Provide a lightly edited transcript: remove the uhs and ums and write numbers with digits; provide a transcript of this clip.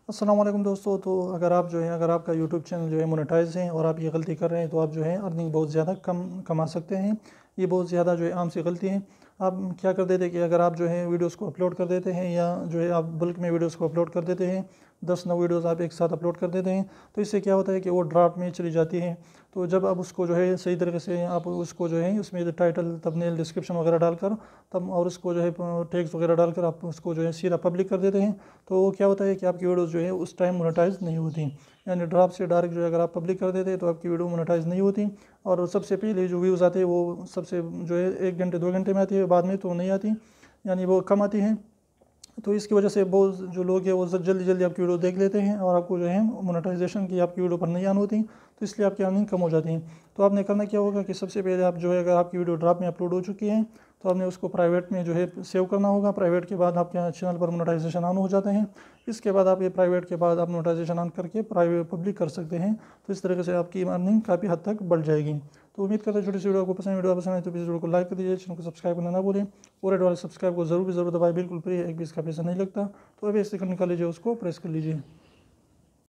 अस्सलाम वालेकुम दोस्तों। तो अगर आपका यूट्यूब चैनल जो है मोनेटाइज है और आप ये गलती कर रहे हैं तो आप जो है अर्निंग बहुत ज़्यादा कम कमा सकते हैं। ये बहुत ज़्यादा जो है आम सी गलती है। आप क्या कर देते हैं कि अगर आप जो है वीडियोस को अपलोड कर देते हैं या जो है आप बल्क में वीडियोस को अपलोड कर देते हैं, 10-9 वीडियोस आप एक साथ अपलोड कर देते हैं, तो इससे क्या होता है कि वो ड्राफ्ट में चली जाती है। तो जब आप उसको जो है सही तरीके से आप उसको जो है उसमें टाइटल, थंबनेल, डिस्क्रिप्शन वगैरह डालकर तब और उसको जो है टैग्स वगैरह डालकर आप उसको जो है सीधा पब्लिक कर देते हैं, तो वो क्या होता है कि आपकी वीडियोस जो है उस टाइम मोनेटाइज नहीं होती। यानी ड्राफ्ट से डायरेक्ट जो है अगर आप पब्लिक कर देते हैं तो आपकी वीडियो मोनेटाइज नहीं होती। और सबसे पहले जो व्यूज़ आते हैं वो सबसे जो है 1 घंटे 2 घंटे में आती है, बाद में तो नहीं आती, यानी वो कम आती है। तो इसकी वजह से बहुत जो लोग हैं वो जल्दी जल्दी आपकी वीडियो देख लेते हैं और आपको जो है मोनेटाइजेशन की आपकी वीडियो पर नहीं आन होती, तो इसलिए आपकी अर्निंग कम हो जाती है। तो आपने करना क्या होगा कि सबसे पहले आप जो है अगर आपकी वीडियो ड्राफ्ट में अपलोड हो चुकी है तो आपने उसको प्राइवेट में जो है सेव करना होगा। प्राइवेट के बाद आपके चैनल पर मोनेटाइजेशन ऑन हो जाते हैं। इसके बाद आप ये प्राइवेट के बाद आप मोनेटाइजेशन ऑन करके प्राइवेट पब्लिक कर सकते हैं। तो इस तरीके से आपकी अर्निंग काफ़ी हद तक बढ़ जाएगी। तो उम्मीद करते हैं छोटी सी वीडियो पसंद है तो प्लीज़ वीडियो को लाइक कर दीजिए, चैनल को सब्सक्राइब करना ना भूलें और रेड वाले सब्सक्राइब को ज़रूर दबाएं, बिल्कुल फ्री है, एक भी इसका पैसा नहीं लगता। तो अभी ऐसे कर निकाल लीजिए, उसको प्रेस कर लीजिए।